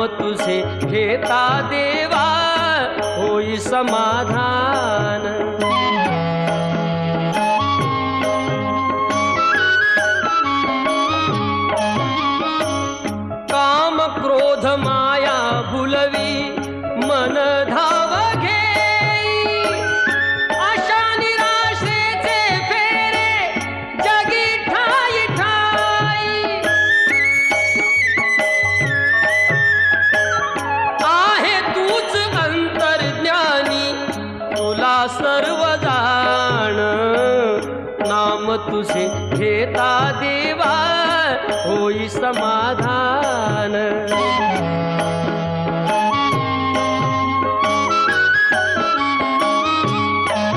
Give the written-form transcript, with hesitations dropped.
नाम तुझे घेता देवा होई समाधान। काम क्रोध माया भुलवी मन धाव घेई, आशा निराशेचे फेरे जगी ठाई ठाई। आहे तूच अंतर्ज्ञानी तुला सर्व जाण, नाम तुझे घेता देवा होई समाधान।